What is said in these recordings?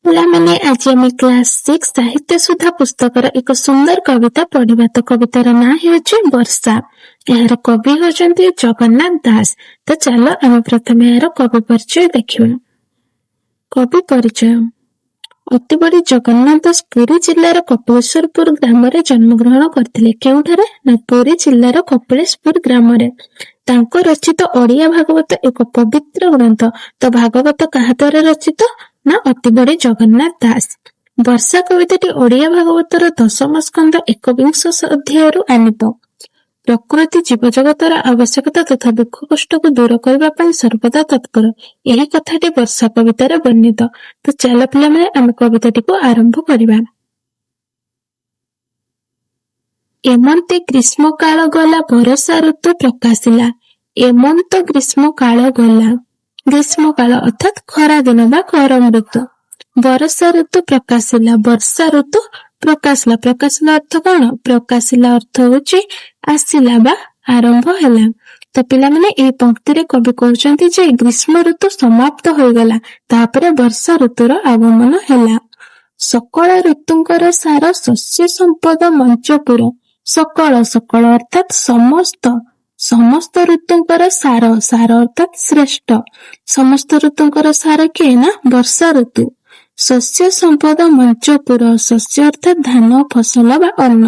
ପିଲାମାନେ ଆଜି ଆମେ କ୍ଲାସ 6 ସାହିତ୍ୟ ସୁଧା ପୁସ୍ତକର ଏକ ସୁନ୍ଦର କବିତା ପଢିବା। ତ କବିତାର ନାଁ ହେଉଛି ବର୍ଷା। ଏହାର କବି ହେଉଛନ୍ତି ଜଗନ୍ନାଥ ଦାସ। ତ ଚାଲ ଆମେ ପ୍ରଥମେ ଏହାର କବି ପରିଚୟ ଦେଖିବା। କବି ପରିଚୟ। ଅତିବଡି ଜଗନ୍ନାଥ ଦାସ ପୁରୀ ଜିଲ୍ଲାର କପିଳେଶ୍ୱରପୁର ଗ୍ରାମରେ ଜନ୍ମଗ୍ରହଣ କରିଥିଲେ। କେଉଁଠାରେ? ନା ପୁରୀ ଜିଲ୍ଲାର କପିଳେଶ୍ୱର ଗ୍ରାମରେ। ତାଙ୍କ ରଚିତ ଓଡ଼ିଆ ଭାଗବତ ଏକ ପବିତ୍ର ଗ୍ରନ୍ଥ। ତ ଭାଗବତ କାହା ଦ୍ୱାରା ରଚିତ? ନା ଅତିବଡି ଜଗନ୍ନାଥ ଦାସ। ବର୍ଷା କବିତାଟି ଓଡ଼ିଆ ଭାଗବତର 10ମ ସ୍କନ୍ଧ 21 ଅଧ୍ୟାୟରୁ ଆନିତ। ପ୍ରକୃତି ଜୀବଜଗତର ଆବଶ୍ୟକତା ତଥା ଦୁଃଖ କଷ୍ଟକୁ ଦୂର କରିବା ପାଇଁ ସର୍ବଦା ତତ୍ପର, ଏହି କଥାଟି ବର୍ଷା କବିତାରେ ବର୍ଣ୍ଣିତ। ତ ଚାଲ ପିଲାମାନେ ଆମେ କବିତାଟିକୁ ଆରମ୍ଭ କରିବା। ଏମନ୍ତେ ଗ୍ରୀଷ୍ମ କାଳ ଗଲା ବର୍ଷା ଋତୁ ପ୍ରକାଶିଲା। ଏମନ୍ତ ଗ୍ରୀଷ୍ମ କାଳ ଗଲା। ଗ୍ରୀଷ୍ମ କାଳ ଅର୍ଥାତ୍ ଖରା ଦିନ ବା ଗରମ ଋତୁ। ବର୍ଷା ଋତୁ ପ୍ରକାଶିଲା। ବର୍ଷା ଋତୁ ପ୍ରକାଶିଲା। ପ୍ରକାଶିଲା ଅର୍ଥ କଣ? ପ୍ରକାଶିଲା ଅର୍ଥ ହଉଛି ଆସିଲା ବା ଆରମ୍ଭ ହେଲା। ତ ପିଲାମାନେ ଏହି ପଂକ୍ତିରେ କବି କହୁଛନ୍ତି ଯେ ଗ୍ରୀଷ୍ମ ଋତୁ ସମାପ୍ତ ହୋଇଗଲା, ତାପରେ ବର୍ଷା ଋତୁର ଆଗମନ ହେଲା। ସକଳ ଋତୁଙ୍କର ସାର ଶସ୍ୟ ସମ୍ପଦ ମଞ୍ଚପୁର। ସକଳ, ସକଳ ଅର୍ଥାତ୍ ସମସ୍ତ। ସମସ୍ତ ଋତୁଙ୍କର ସାର, ସାର ଅର୍ଥାତ୍ ଶ୍ରେଷ୍ଠ। ସମସ୍ତ ଋତୁଙ୍କର ସାର କିଏ? ନା ବର୍ଷା ଋତୁ। ଶସ୍ୟ ସମ୍ପଦ ମଞ୍ଚପୁର। ଶସ୍ୟ ଅର୍ଥାତ୍ ଧାନ, ଫସଲ ବା ଅନ୍ନ।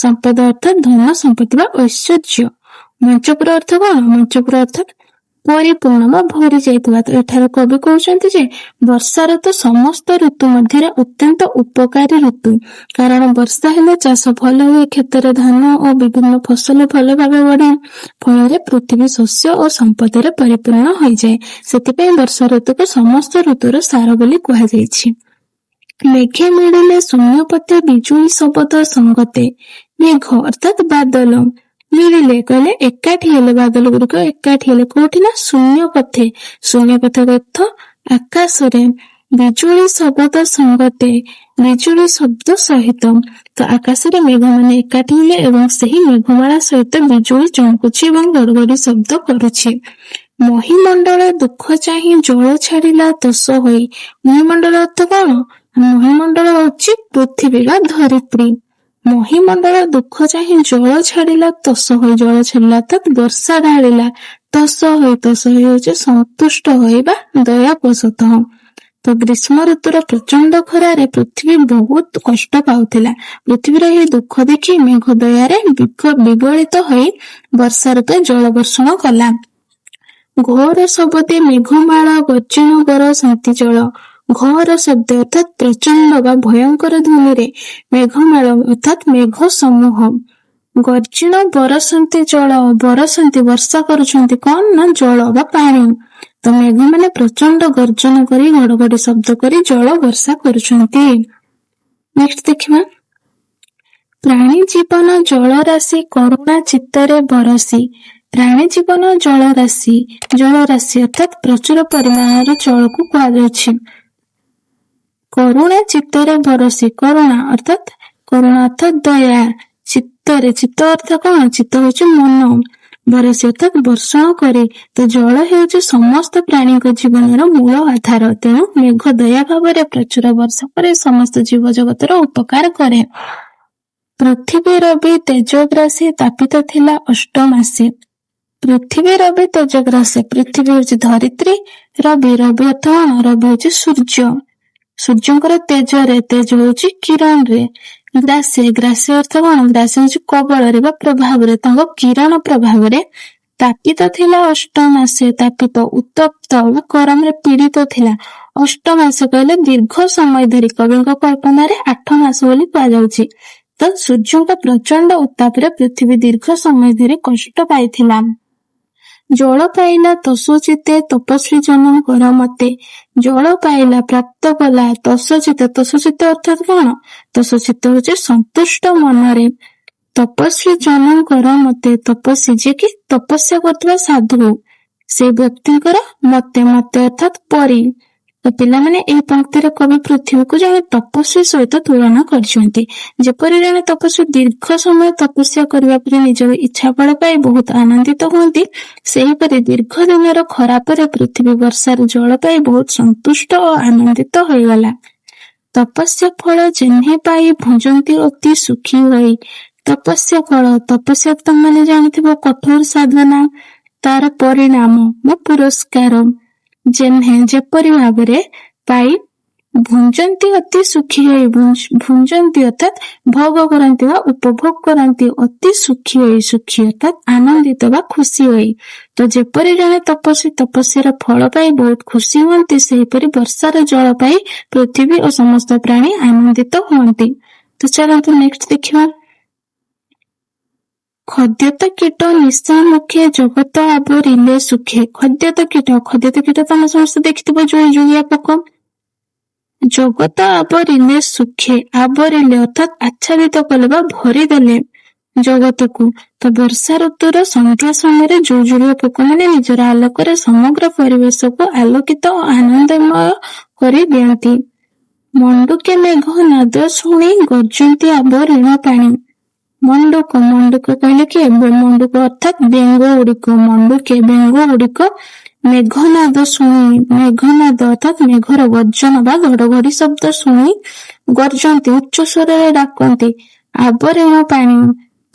ସମ୍ପଦ ଅର୍ଥାତ୍ ଧନ ସମ୍ପତ୍ତି ବା ଐଶ୍ୱର୍ଯ୍ୟ। ମଞ୍ଚପୁର ଅର୍ଥ କଣ? ମଞ୍ଚପୁର ଅର୍ଥାତ୍ ପରିପୂର୍ଣ୍ଣ ବା ଭରି ଯାଇଥିବା। ତ ଏଠାରେ କବି କହୁଛନ୍ତି ଯେ ବର୍ଷା ଋତୁ ସମସ୍ତ ଋତୁ ମଧ୍ୟରେ ଅତ୍ୟନ୍ତ ଉପକାରୀ ଋତୁ। କାରଣ ବର୍ଷା ହେଲେ ଚାଷ ଭଲ ହୁଏ, କ୍ଷେତରେ ଧାନ ଓ ବିଭିନ୍ନ ଫସଲ ଭଲ ଭାବେ ବଢେ, ଫଳରେ ପୃଥିବୀ ଶସ୍ୟ ଓ ସମ୍ପଦରେ ପରିପୂର୍ଣ୍ଣ ହୋଇଯାଏ। ସେଥିପାଇଁ ବର୍ଷା ଋତୁକୁ ସମସ୍ତ ଋତୁର ସାର ବୋଲି କୁହାଯାଇଛି। ମେଘେ ମିଳିଲେ ଶୂନ୍ୟ ପଥେ ବିଜୁଳି ଶବଦ ସଙ୍ଗତେ। ମେଘ ଅର୍ଥାତ୍ ବାଦଲ ମିଳିଲେ କହିଲେ ଏକାଠି ହେଲେ, ବାଦଲ ଗୁଡ଼ିକ ଏକାଠି ହେଲେ କୋଉଠି? ନା ଶୂନ୍ୟ ପଥେ। ଶୂନ୍ୟ ପଥ ଅର୍ଥ ଆକାଶରେ। ବିଜୁଳି ଶବଦ ସଙ୍ଗତେ, ବିଜୁଳି ଶବ୍ଦ ସହିତ। ତ ଆକାଶରେ ମେଘମାନେ ଏକାଠି ହେଲେ ଏବଂ ସେହି ମେଘମାଳା ସହିତ ବିଜୁଳି ଚମକୁଛି ଏବଂ ଗଡ଼ଗଡ଼ି ଶବ୍ଦ କରୁଛି। ମହିମଣ୍ଡଳ ଦୁଃଖ ଚାହିଁ ଜଳ ଛାଡ଼ିଲା ତୋଷ ହୋଇ। ମହିମଣ୍ଡଳ ଅର୍ଥ କଣ? ମହିମଣ୍ଡଳ ହଉଛି ପୃଥିବୀ ବା ଧରିତ୍ରୀ। ମହିମଣ୍ଡଳ ଦୁଃଖ ଚାହିଁ ଜଳ ଛାଡ଼ିଲା ତୋଷ ହୋଇ। ଜଳ ଛାଡ଼ିଲା ଅର୍ଥାତ୍ ବର୍ଷା ଢାଳିଲା। ତୋଷ ହୋଇ, ତୋଷ ହୋଇ ହଉଛି ସନ୍ତୁଷ୍ଟ ହୋଇ ବା ଦୟା ବଶତଃ। ତ ଗ୍ରୀଷ୍ମ ଋତୁର ପ୍ରଚଣ୍ଡ ଖରାରେ ପୃଥିବୀ ବହୁତ କଷ୍ଟ ପାଉଥିଲା। ପୃଥିବୀର ଏହି ଦୁଃଖ ଦେଖି ମେଘ ଦୟାରେ ବିଗଳିତ ହୋଇ ବର୍ଷା ଋତୁ ଜଳ ବର୍ଷଣ କଲା। ଘୋର ଶବଦେ ମେଘମାଳ ଗର୍ଜନ ବରଷନ୍ତି ଜଳ। ଘୋର ଶବ୍ଦ ଅର୍ଥାତ୍ ପ୍ରଚଣ୍ଡ ବା ଭୟଙ୍କର ଧ୍ୱନିରେ ମେଘମାଳ ଅର୍ଥାତ୍ ମେଘ ସମୂହ। ଗର୍ଜନ ବରଷନ୍ତି ଜଳ। ବରଷନ୍ତି ବର୍ଷା କରୁଛନ୍ତି କଣ? ନା ଜଳ ବା ପାଣି। ତ ମେଘମାନେ ପ୍ରଚଣ୍ଡ ଗର୍ଜନ କରି ଘଡ଼ଘଡ଼ି ଶବ୍ଦ କରି ଜଳ ବର୍ଷା କରୁଛନ୍ତି। ନେକ୍ସଟ ଦେଖିବା। ପ୍ରାଣୀ ଜୀବନ ଜଳରାଶି କରୁଣା ଚିତ୍ତରେ ବରସି। ପ୍ରାଣୀ ଜୀବନ ଜଳରାଶି। ଜଳରାଶି ଅର୍ଥାତ୍ ପ୍ରଚୁର ପରିମାଣର ଜଳକୁ କୁହାଯାଉଛି। କରୁଣା ଚିତ୍ତରେ ବରସି। କରୁଣା ଅର୍ଥାତ୍ ଦୟା। ଚିତ୍ତରେ, ଚିତ୍ତ ଅର୍ଥ କଣ? ଚିତ୍ତ ହଉଛି ମନ। ବରସି ଅର୍ଥାତ୍ ବର୍ଷଣ କରେ। ତ ଜଳ ହେଉଛି ସମସ୍ତ ପ୍ରାଣୀଙ୍କ ଜୀବନର ମୂଳ ଆଧାର। ତେଣୁ ମେଘ ଦୟା ଭାବରେ ପ୍ରଚୁର ବର୍ଷା ପରେ ସମସ୍ତ ଜୀବ ଜଗତର ଉପକାର କରେ। ପୃଥିବୀ ରବି ତେଜଗ୍ରାସୀ ତାପିତ ଥିଲା ଅଷ୍ଟମାସେ। ପୃଥିବୀ ରବି ତେଜଗ୍ରାସୀ। ପୃଥିବୀ ହଉଛି ଧରିତ୍ରୀ। ରବି, ରବି ଅର୍ଥ କଣ? ରବି ହଉଛି ସୂର୍ଯ୍ୟ। ସୂର୍ଯ୍ୟଙ୍କର ତେଜରେ, ତେଜ ହଉଛି କିରଣରେ। ଗ୍ରାସୀ, ଗ୍ରାସୀ ଅର୍ଥ କଣ? ଗ୍ରାସୀ ହଉଛି କବଳରେ ବା ପ୍ରଭାବରେ, ତାଙ୍କ କିରଣ ପ୍ରଭାବରେ। ତାପିତ ଥିଲା ଅଷ୍ଟମାସେ। ତାପିତ ଉତ୍ତପ୍ତ ବା ଗରମରେ ପୀଡ଼ିତ ଥିଲା। ଅଷ୍ଟମାସ କହିଲେ ଦୀର୍ଘ ସମୟ ଧରି। କବିଙ୍କ କଳ୍ପନାରେ 8 ମାସ ବୋଲି କୁହାଯାଉଛି। ତ ସୂର୍ଯ୍ୟଙ୍କ ପ୍ରଚଣ୍ଡ ଉତ୍ତାପରେ ପୃଥିବୀ ଦୀର୍ଘ ସମୟ ଧରି କଷ୍ଟ ପାଇଥିଲା। ଜଳ ପାଇଲା ତୋଷଚିତେ ତପସ୍ୱୀ ଜନମ କର ମତେ। ଜଳ ପାଇଲା, ପ୍ରାପ୍ତ କଲା। ତୋଷଚିତ, ତୋଷଚିତ ଅର୍ଥାତ୍ କଣ? ତୋଷଚିତ ହଉଛି ସନ୍ତୁଷ୍ଟ ମନରେ। ତପସ୍ୱୀ ଜନମ କର ମତେ। ତପସ୍ୱୀ ଯିଏ କି ତପସ୍ୟା କରୁଥିବା ସାଧୁ, ସେ ବ୍ୟକ୍ତିଙ୍କର ମତେ, ମତେ ଅର୍ଥାତ୍ ପରି। ତ ପିଲାମାନେ ଏହି ପଂକ୍ତିରେ କବି ପୃଥିବୀକୁ ଜଣେ ତପସ୍ୱୀ ସହିତ ତୁଳନା କରିଛନ୍ତି। ଯେପରି ଜଣେ ତପସ୍ୱୀ ଦୀର୍ଘ ସମୟ ତପସ୍ୟା କରିବା ପରେ ନିଜର ଇଚ୍ଛା ଫଳ ପାଇ ବହୁତ ଆନନ୍ଦିତ ହୁଅନ୍ତି, ସେହିପରି ଦୀର୍ଘ ଦିନର ଖରା ପରେ ପୃଥିବୀ ବର୍ଷାର ଜଳ ପାଇ ବହୁତ ସନ୍ତୁଷ୍ଟ ଓ ଆନନ୍ଦିତ ହୋଇଗଲା। ତପସ୍ୟା ଫଳ ଯେହ୍ନେ ପାଇ ଭୁଞ୍ଜନ୍ତି ଅତି ସୁଖୀ ହୋଇ। ତପସ୍ୟା ଫଳ, ତପସ୍ୟା ତମମାନେ ଜାଣିଥିବ କଠୋର ସାଧନା, ତାର ପରିଣାମ ବା ପୁରସ୍କାର ଯେହ୍ନେ ଯେପରି ଭାବରେ ପାଇ ଭୁଞ୍ଜନ୍ତି ଅତି ସୁଖୀ ହୋଇ। ଭୁଞ୍ଜନ୍ତି ଅର୍ଥାତ୍ ଭୋଗ କରନ୍ତି ବା ଉପଭୋଗ କରନ୍ତି, ଅତି ସୁଖୀ ହୋଇ, ସୁଖୀ ଅର୍ଥାତ୍ ଆନନ୍ଦିତ ବା ଖୁସି ହୋଇ। ତ ଯେପରି ଜଣେ ତପସ୍ୱୀ ତପସ୍ୟାର ଫଳ ପାଇ ବହୁତ ଖୁସି ହୁଅନ୍ତି, ସେହିପରି ବର୍ଷାର ଜଳ ପାଇ ପୃଥିବୀ ଓ ସମସ୍ତ ପ୍ରାଣୀ ଆନନ୍ଦିତ ହୁଅନ୍ତି। ତ ଚାଲନ୍ତୁ ନେକ୍ସଟ ଦେଖିବା। ଖଦ୍ୟତ କୀଟ ନିଶା ମୁଖେ ଜଗତ ଆବରିଲେ ସୁଖେ। ଖଦ୍ୟତ କୀଟ ତମେ ସମସ୍ତେ ଦେଖିଥିବ, ଜୁଳିଜୁଳିଆ ପୋକ। ଜଗତ ଆବରିଲେ ସୁଖେ, ଆବରିଲେ ଅର୍ଥାତ୍ ଆଚ୍ଛାଦିତ କଲେ ବା ଭରିଦେଲେ ଜଗତକୁ। ତ ବର୍ଷା ଋତୁର ସନ୍ଧ୍ୟା ସମୟରେ ଜୁଳୁଜୁଳିଆ ପୋକମାନେ ନିଜର ଆଲୋକରେ ସମଗ୍ର ପରିବେଶକୁ ଆଲୋକିତ ଓ ଆନନ୍ଦମୟ କରି ଦିଅନ୍ତି। ମଣ୍ଡୁକେ ମେଘ ନାଦ ଶୁଣି ଗର୍ଜନ୍ତି ଆବରଣ ପାଣି। ମଣ୍ଡୁକ କହିଲେ କି ମଣ୍ଡୁକ ଅର୍ଥାତ୍ ବେଙ୍ଗ ଗୁଡ଼ିକ। ମଣ୍ଡୁକେ ବେଙ୍ଗ ଗୁଡ଼ିକ ମେଘନାଦ ଶୁଣି, ମେଘନାଦ ଅର୍ଥାତ୍ ମେଘର ଗର୍ଜନ ବା ଘଡଘଡି ଶବ୍ଦ ଶୁଣି ଗର୍ଜନ୍ତି, ଉଚ୍ଚ ସ୍ୱରରେ ଡାକନ୍ତି ଆବରଣ ପାଣି।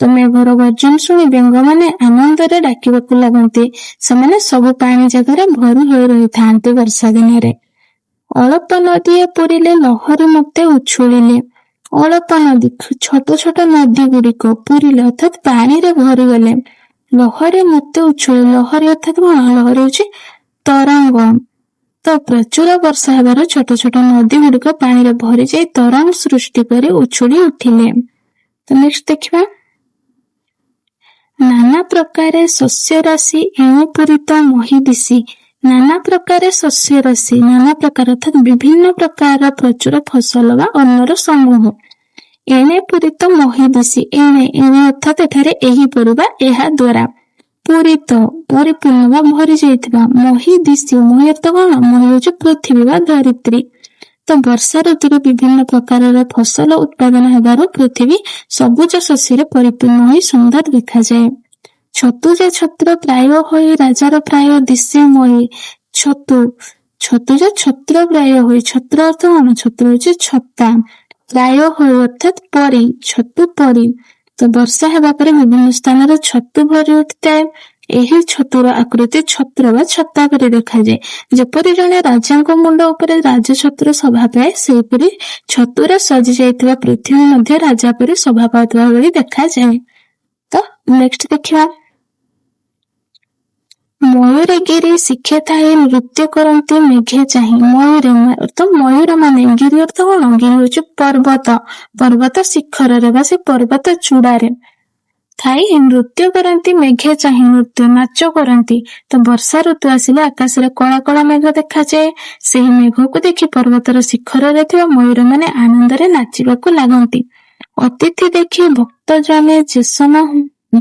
ତ ମେଘର ଗର୍ଜନ ଶୁଣି ବେଙ୍ଗମାନେ ଆନନ୍ଦରେ ଡାକିବାକୁ ଲାଗନ୍ତି। ସେମାନେ ସବୁ ପାଣି ଜାଗାରେ ଭରି ହୋଇ ରହିଥାନ୍ତି ବର୍ଷା ଦିନରେ। ଅଳପ ନଦୀଏ ପୁରିଲେ ଲହରୀ ମତେ ଉଛୁଳିଲେ। ଅଳପ ନଦୀ, ଛୋଟ ଛୋଟ ନଦୀ ଗୁଡ଼ିକ ପୁରିଲେ ଅର୍ଥାତ୍ ପାଣିରେ ଭରିଗଲେ। ଲହରୀ ମତେ ଉଛୁଳେ, ଲହରୀ ଅର୍ଥାତ୍ କଣ? ଲହରୀ ହେଉଛି ତରଙ୍ଗ। ତ ପ୍ରଚୁର ବର୍ଷା ହେବାରୁ ଛୋଟ ଛୋଟ ନଦୀ ଗୁଡ଼ିକ ପାଣିରେ ଭରିଯାଇ ତରଙ୍ଗ ସୃଷ୍ଟି କରି ଉଛୁଳି ଉଠିଲେ। ତ ନେକ୍ସଟ ଦେଖିବା। ନାନା ପ୍ରକାରେ ଶସ୍ୟ ରାଶି ଏଣୁ ପୂରିତ ମହି ଦିଶି। ନାନା ପ୍ରକାରେ ଶସ୍ୟ ରାଶି, ନାନା ପ୍ରକାର ଅର୍ଥାତ୍ ବିଭିନ୍ନ ପ୍ରକାରର ପ୍ରଚୁର ଫସଲ ବା ଅନ୍ନର ସମୂହ। ଏଣେ ପୂରିତ ମହି ଦିଶି, ଏଣେ ଅର୍ଥାତ୍ ଏଠାରେ ଏହିପରି ବା ଏହା ଦ୍ୱାରା। ପୂରିତ ପରିପୂର୍ଣ୍ଣ ବା ଭରି ଯାଇଥିବା। ମହି ଦିଶି, ମହି ଅର୍ଥ କଣ? ମହି ହେଉଛି ପୃଥିବୀ ବା ଧରିତ୍ରୀ। ତ ବର୍ଷା ଋତୁରେ ବିଭିନ୍ନ ପ୍ରକାରର ଫସଲ ଉତ୍ପାଦନ ହେବାରୁ ପୃଥିବୀ ସବୁଜ ଶସ୍ୟରେ ପରିପୂର୍ଣ୍ଣ ହୋଇ ସୁନ୍ଦର ଦେଖାଯାଏ। ଛତୁଜ ଛତ୍ର ପ୍ରାୟ ହୋଇ ରାଜାର ପ୍ରାୟ ଦିଶେ ମହି। ଛତୁଜ ଛତ୍ର ପ୍ରାୟ ହୋଇ, ଛତ୍ର ଅର୍ଥ କଣ? ଛତ୍ର ହେଉଛି ଛତା। ପ୍ରାୟ ହୋଇ ଅର୍ଥାତ୍ ପରି, ଛତୁ ପରି। ତ ବର୍ଷା ହେବା ପରେ ବିଭିନ୍ନ ସ୍ଥାନରେ ଛତୁ ଭରି ଉଠିଥାଏ। ଏହି ଛତୁର ଆକୃତି ଛତ୍ର ବା ଛତା ପରି ଦେଖାଯାଏ। ଯେପରି ଜଣେ ରାଜାଙ୍କ ମୁଣ୍ଡ ଉପରେ ରାଜଛତ୍ର ଶୋଭା ପାଏ, ସେହିପରି ଛତୁରେ ସଜି ଯାଇଥିବା ପୃଥିବୀ ମଧ୍ୟ ରାଜା ପରି ଶୋଭା ପାଉଥିବା ଭଳି ଦେଖାଯାଏ। ତ ନେକ୍ସଟ ଦେଖିବା। ମୟୂର ଗିରି ଶିଖେ ଥାଏ ନୃତ୍ୟ କରନ୍ତି ମେଘେ ଚାହିଁ। ମୟୂର ମାନେ, ଗିରି ଅର୍ଥ କଣ? ଗିରି ହେଉଛି ପର୍ବତ। ପର୍ବତ ଶିଖରରେ ବା ସେ ପର୍ବତ ଚୂଡାରେ ଥାଇ ନୃତ୍ୟ କରନ୍ତି ମେଘେ ଚାହିଁ, ନୃତ୍ୟ ନାଚ କରନ୍ତି। ତ ବର୍ଷା ଋତୁ ଆସିଲେ ଆକାଶରେ କଳା କଳା ମେଘ ଦେଖାଯାଏ। ସେହି ମେଘକୁ ଦେଖି ପର୍ବତର ଶିଖରରେ ଥିବା ମୟୂର ମାନେ ଆନନ୍ଦରେ ନାଚିବାକୁ ଲାଗନ୍ତି। ଅତିଥି ଦେଖି ଭକ୍ତ ଜନେ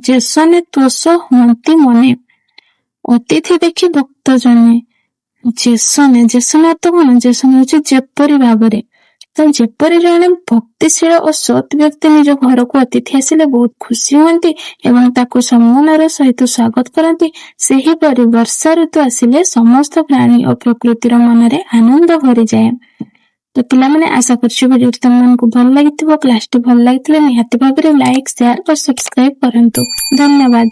ଯେସନେ ତୋଷ ହୁଅନ୍ତି ମନେ। ଅତିଥି ଦେଖି ଭକ୍ତ ଜନେ ଯେସନେ ଅର୍ଥ କଣ? ଯେସନେ ହେଉଛି ଯେପରି ଭାବରେ। ତ ଯେପରି ଜଣେ ଭକ୍ତିଶୀଳ ଓ ସତ୍ ବ୍ୟକ୍ତି ନିଜ ଘରକୁ ଅତିଥି ଆସିଲେ ବହୁତ ଖୁସି ହୁଅନ୍ତି ଏବଂ ତାକୁ ସମ୍ମାନର ସହିତ ସ୍ୱାଗତ କରନ୍ତି, ସେହିପରି ବର୍ଷା ଋତୁ ଆସିଲେ ସମସ୍ତ ପ୍ରାଣୀ ଓ ପ୍ରକୃତିର ମନରେ ଆନନ୍ଦ ଭରିଯାଏ। ତ ପିଲାମାନେ, ଆଶା କରୁଛି ଭିଡ଼ିଓଟି ତମମାନଙ୍କୁ ଭଲ ଲାଗିଥିବ। କ୍ଲାସଟି ଭଲ ଲାଗିଥିଲେ ନିହାତି ଭାବରେ ଲାଇକ୍, ସେୟାର ଓ ସବସ୍କ୍ରାଇବ କରନ୍ତୁ। ଧନ୍ୟବାଦ।